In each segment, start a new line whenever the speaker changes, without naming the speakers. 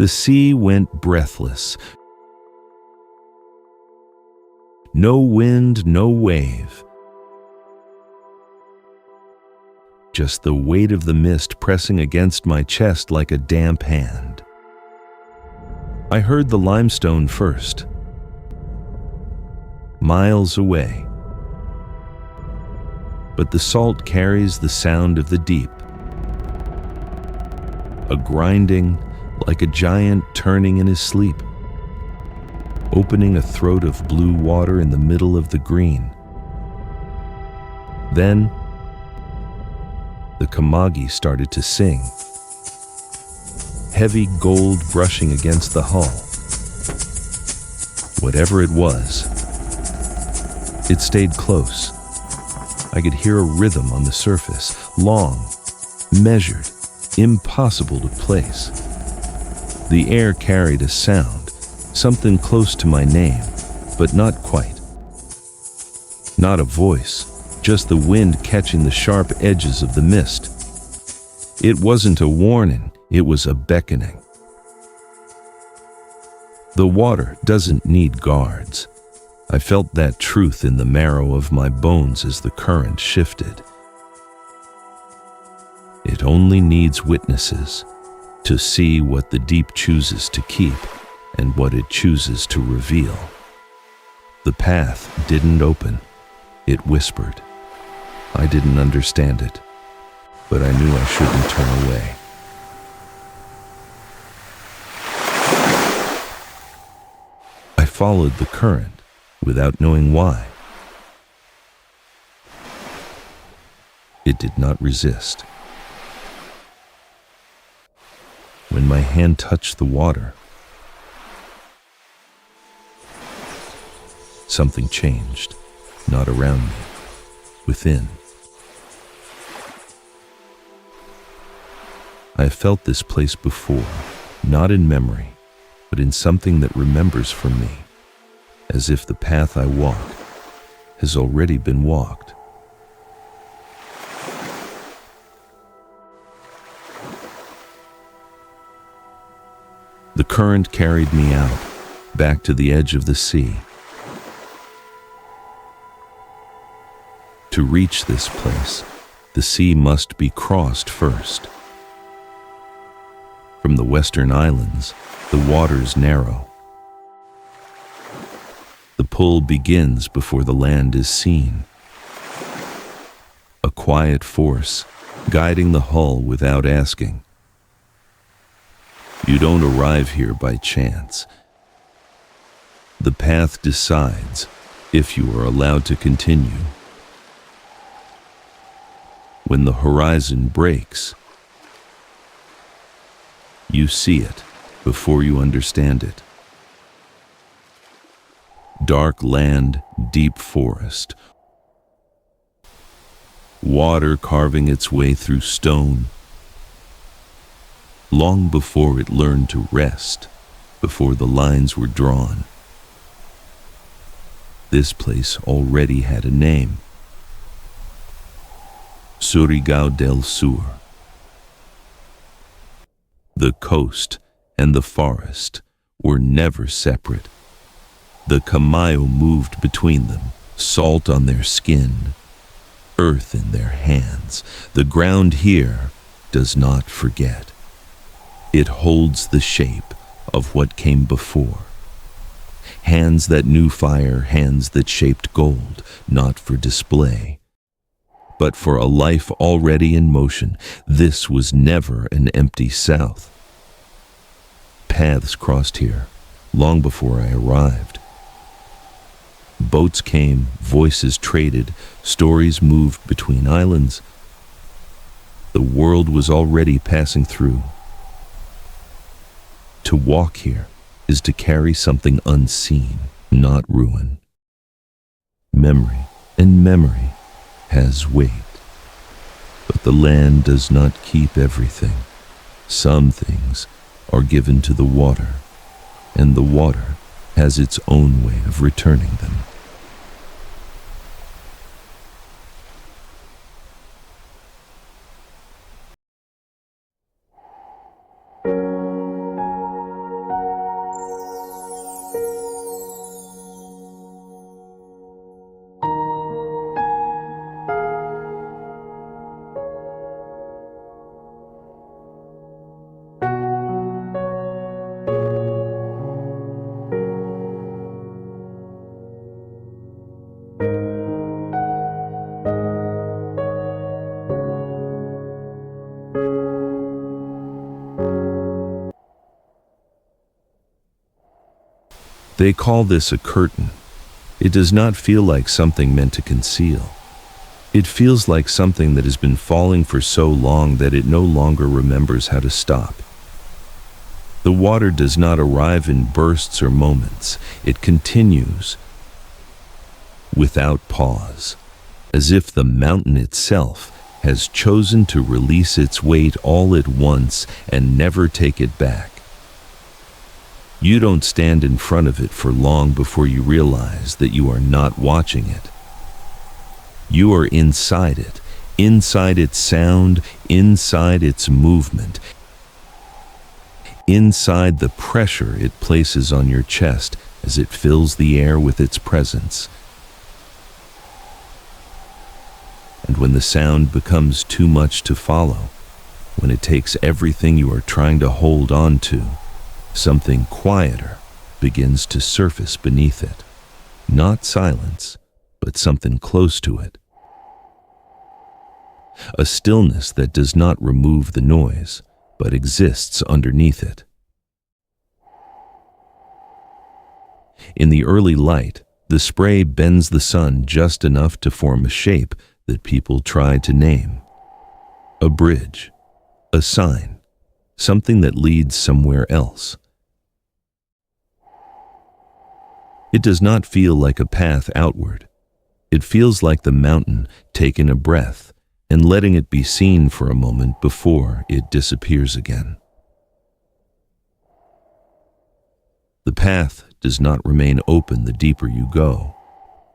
The sea went breathless. No wind, no wave. Just the weight of the mist pressing against my chest like a damp hand. I heard the limestone first, miles away. But the salt carries the sound of the deep. A grinding like a giant turning in his sleep, opening a throat of blue water in the middle of the green. Then, the Kamagi started to sing, heavy gold brushing against the hull. Whatever it was, it stayed close. I could hear a rhythm on the surface, long, measured, impossible to place. The air carried a sound, something close to my name, but not quite. Not a voice, just the wind catching the sharp edges of the mist. It wasn't a warning, it was a beckoning. The water doesn't need guards. I felt that truth in the marrow of my bones as the current shifted. It only needs witnesses to see what the deep chooses to keep and what it chooses to reveal. The path didn't open, it whispered. I didn't understand it, but I knew I shouldn't turn away. I followed the current without knowing why. It did not resist. When my hand touched the water, something changed, not around me, within. I have felt this place before, not in memory, but in something that remembers for me, as if the path I walk has already been walked. The current carried me out, back to the edge of the sea. To reach this place, the sea must be crossed first. From the western islands, the waters narrow. The pull begins before the land is seen. A quiet force, guiding the hull without asking. You don't arrive here by chance. The path decides if you are allowed to continue. When the horizon breaks, you see it before you understand it. Dark land, deep forest. Water carving its way through stone. Long before it learned to rest, before the lines were drawn. This place already had a name. Surigao del Sur. The coast and the forest were never separate. The Kamagi moved between them, salt on their skin, earth in their hands. The ground here does not forget. It holds the shape of what came before. Hands that knew fire, hands that shaped gold, not for display, but for a life already in motion. This was never an empty south. Paths crossed here, long before I arrived. Boats came, voices traded, stories moved between islands. The world was already passing through. To walk here is to carry something unseen, not ruin. Memory, and memory has weight. But the land does not keep everything. Some things are given to the water, and the water has its own way of returning them. They call this a curtain. It does not feel like something meant to conceal. It feels like something that has been falling for so long that it no longer remembers how to stop. The water does not arrive in bursts or moments. It continues without pause, as if the mountain itself has chosen to release its weight all at once and never take it back. You don't stand in front of it for long before you realize that you are not watching it. You are inside it, inside its sound, inside its movement, inside the pressure it places on your chest as it fills the air with its presence. And when the sound becomes too much to follow, when it takes everything you are trying to hold on to, something quieter begins to surface beneath it. Not silence, but something close to it. A stillness that does not remove the noise, but exists underneath it. In the early light, the spray bends the sun just enough to form a shape that people try to name. A bridge, a sign, something that leads somewhere else. It does not feel like a path outward. It feels like the mountain taking a breath and letting it be seen for a moment before it disappears again. The path does not remain open the deeper you go.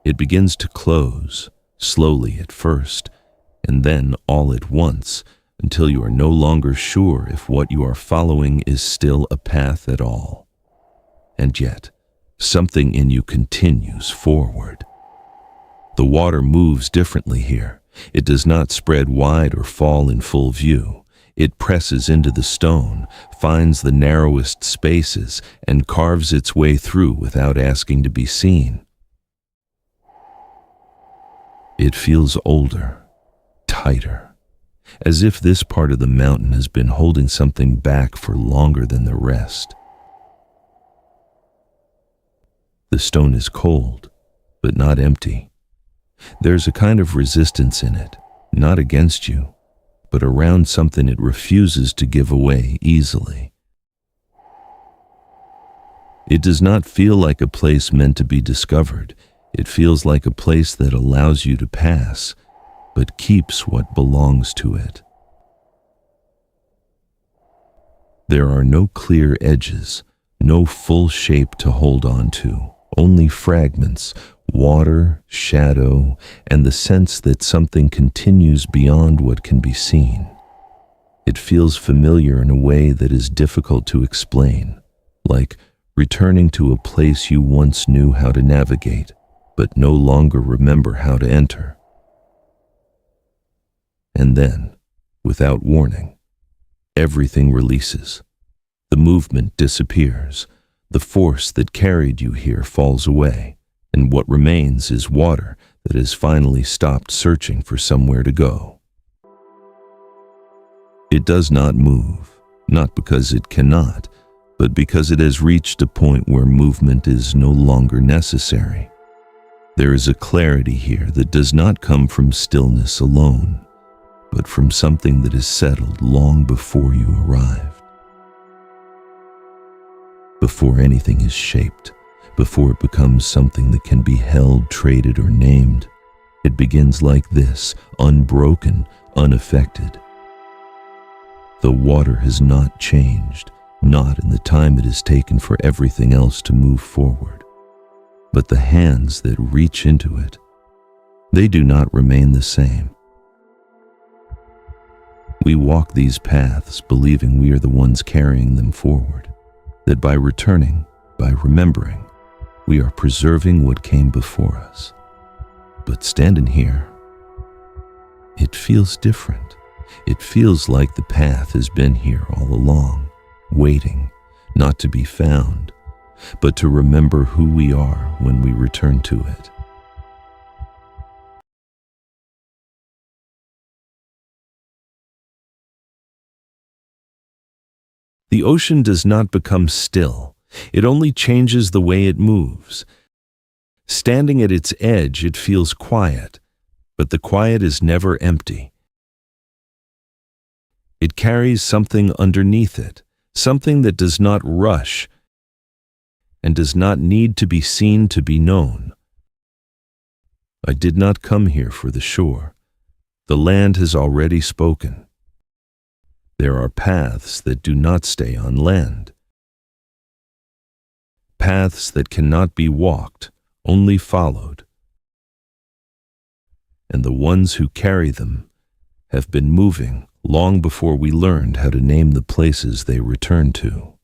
It begins to close, slowly at first, and then all at once, until you are no longer sure if what you are following is still a path at all. And yet, something in you continues forward. The water moves differently here. It does not spread wide or fall in full view. It presses into the stone, finds the narrowest spaces, and carves its way through without asking to be seen. It feels older, tighter, as if this part of the mountain has been holding something back for longer than the rest. The stone is cold, but not empty. There's a kind of resistance in it, not against you, but around something it refuses to give away easily. It does not feel like a place meant to be discovered. It feels like a place that allows you to pass, but keeps what belongs to it. There are no clear edges, no full shape to hold on to. Only fragments, water, shadow, and the sense that something continues beyond what can be seen. It feels familiar in a way that is difficult to explain, like returning to a place you once knew how to navigate, but no longer remember how to enter. And then, without warning, everything releases. The movement disappears. The force that carried you here falls away, and what remains is water that has finally stopped searching for somewhere to go. It does not move, not because it cannot, but because it has reached a point where movement is no longer necessary. There is a clarity here that does not come from stillness alone, but from something that is settled long before you arrived. Before anything is shaped, before it becomes something that can be held, traded, or named, it begins like this, unbroken, unaffected. The water has not changed, not in the time it has taken for everything else to move forward, but the hands that reach into it, they do not remain the same. We walk these paths believing we are the ones carrying them forward, that by returning, by remembering, we are preserving what came before us. But standing here, it feels different. It feels like the path has been here all along, waiting, not to be found, but to remember who we are when we return to it. The ocean does not become still. It only changes the way it moves. Standing at its edge, it feels quiet, but the quiet is never empty. It carries something underneath it, something that does not rush and does not need to be seen to be known. I did not come here for the shore. The land has already spoken. There are paths that do not stay on land. Paths that cannot be walked, only followed. And the ones who carry them have been moving long before we learned how to name the places they return to.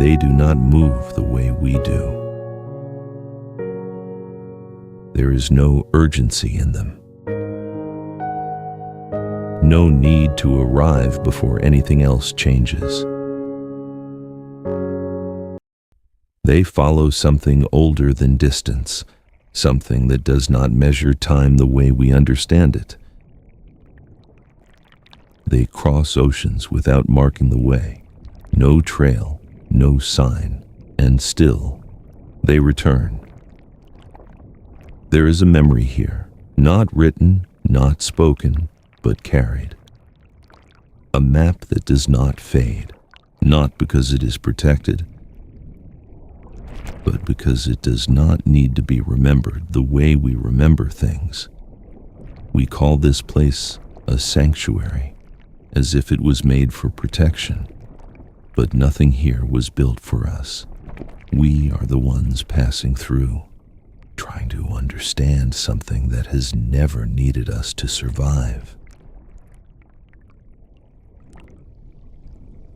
They do not move the way we do. There is no urgency in them. No need to arrive before anything else changes. They follow something older than distance, something that does not measure time the way we understand it. They cross oceans without marking the way, no trail, no sign, and still they return. There is a memory here, not written, not spoken, but carried. A map that does not fade, not because it is protected, but because it does not need to be remembered the way we remember things. We call this place a sanctuary, as if it was made for protection. But nothing here was built for us. We are the ones passing through, trying to understand something that has never needed us to survive.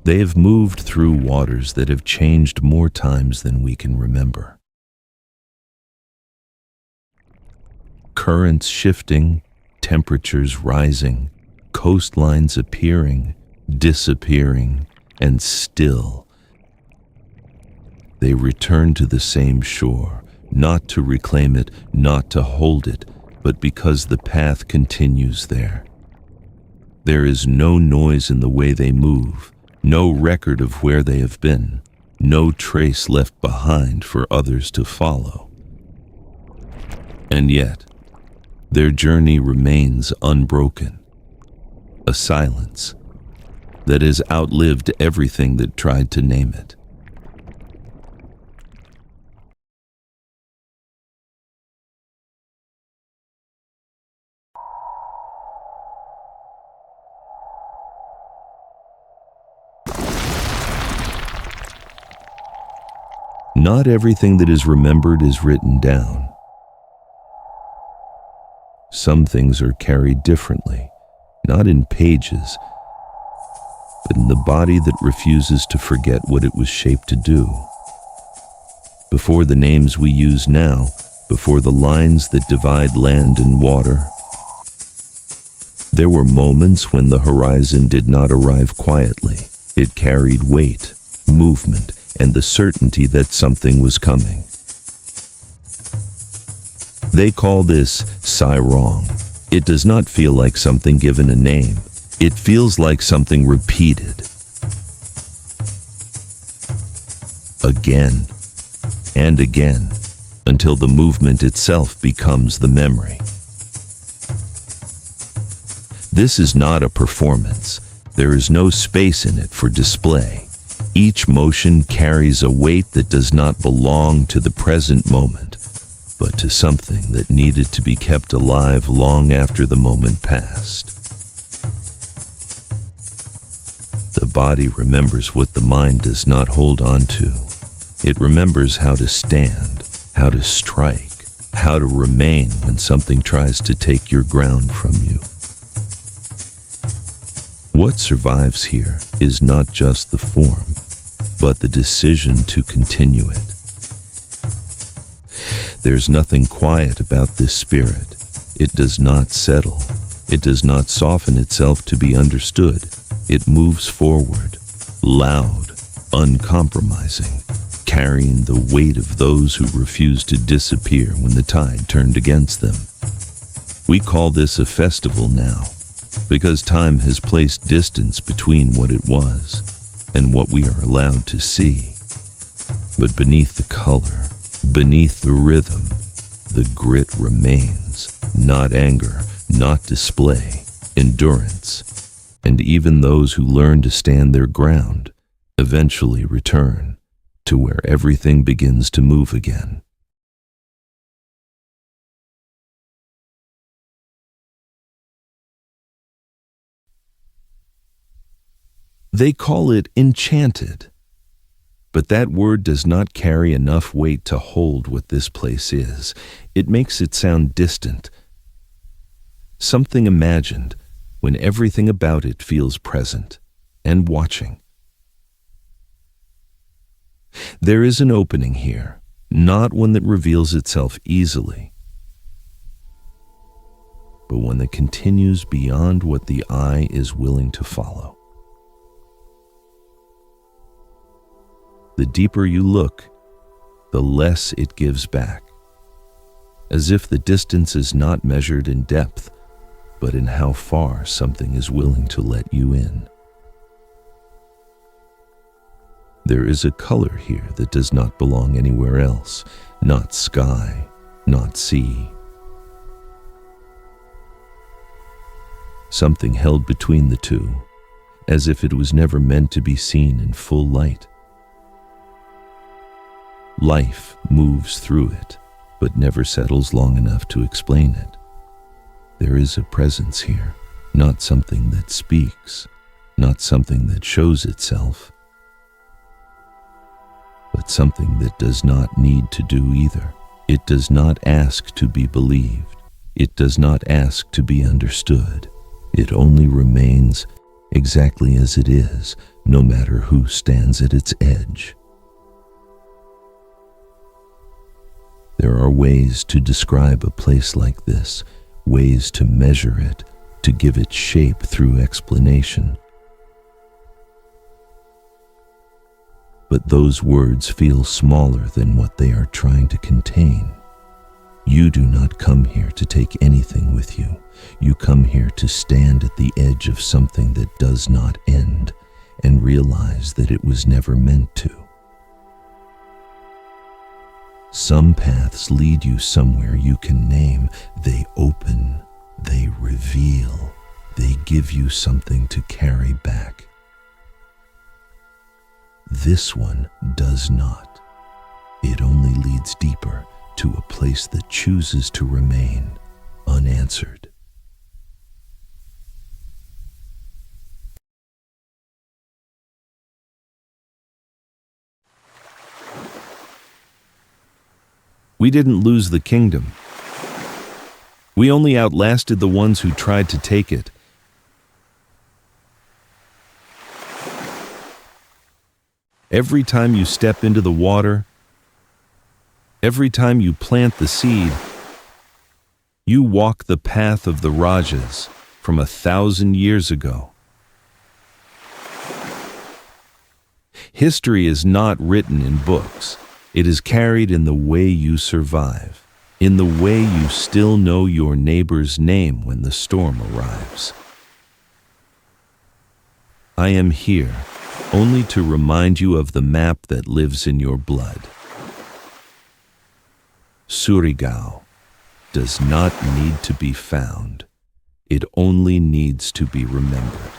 They have moved through waters that have changed more times than we can remember. Currents shifting, temperatures rising, coastlines appearing, disappearing, and still they return to the same shore, not to reclaim it, not to hold it, but because the path continues there. There is no noise in the way they move, no record of where they have been, no trace left behind for others to follow. And yet, their journey remains unbroken, a silence that has outlived everything that tried to name it. Not everything that is remembered is written down. Some things are carried differently, not in pages, but in the body that refuses to forget what it was shaped to do. Before the names we use now, before the lines that divide land and water, there were moments when the horizon did not arrive quietly. It carried weight, movement, and the certainty that something was coming. They call this Sairong. It does not feel like something given a name. It feels like something repeated. Again and again, until the movement itself becomes the memory. This is not a performance. There is no space in it for display. Each motion carries a weight that does not belong to the present moment, but to something that needed to be kept alive long after the moment passed. The body remembers what the mind does not hold on to. It remembers how to stand, how to strike, how to remain when something tries to take your ground from you. What survives here is not just the form, but the decision to continue it. There's nothing quiet about this spirit. It does not settle. It does not soften itself to be understood. It moves forward, loud, uncompromising, carrying the weight of those who refused to disappear when the tide turned against them. We call this a festival now, because time has placed distance between what it was and what we are allowed to see. But beneath the color, beneath the rhythm, the grit remains, not anger, not display, endurance. And even those who learn to stand their ground eventually return to where everything begins to move again. They call it enchanted, but that word does not carry enough weight to hold what this place is. It makes it sound distant, something imagined, when everything about it feels present and watching. There is an opening here, not one that reveals itself easily, but one that continues beyond what the eye is willing to follow. The deeper you look, the less it gives back, as if the distance is not measured in depth, but in how far something is willing to let you in. There is a color here that does not belong anywhere else, not sky, not sea. Something held between the two, as if it was never meant to be seen in full light. Life moves through it, but never settles long enough to explain it. There is a presence here, not something that speaks, not something that shows itself, but something that does not need to do either. It does not ask to be believed. It does not ask to be understood. It only remains exactly as it is, no matter who stands at its edge. There are ways to describe a place like this, ways to measure it, to give it shape through explanation. But those words feel smaller than what they are trying to contain. You do not come here to take anything with you. You come here to stand at the edge of something that does not end and realize that it was never meant to. Some paths lead you somewhere you can name. They open, they reveal, they give you something to carry back. This one does not. It only leads deeper to a place that chooses to remain unanswered. We didn't lose the kingdom. We only outlasted the ones who tried to take it. Every time you step into the water, every time you plant the seed, you walk the path of the Rajas from 1,000 years ago. History is not written in books. It is carried in the way you survive, in the way you still know your neighbor's name when the storm arrives. I am here only to remind you of the map that lives in your blood. Surigao does not need to be found. It only needs to be remembered.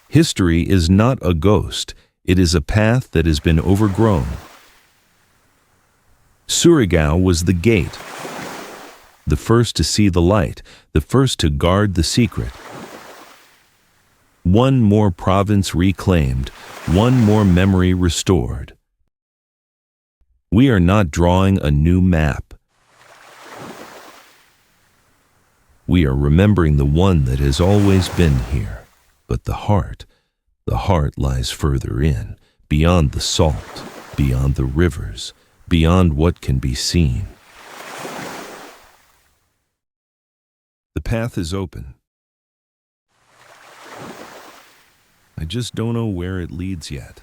History is not a ghost. It is a path that has been overgrown. Surigao was the gate, the first to see the light, the first to guard the secret. One more province reclaimed, one more memory restored. We are not drawing a new map. We are remembering the one that has always been here. But the heart lies further in, beyond the salt, beyond the rivers, beyond what can be seen. The path is open. I just don't know where it leads yet.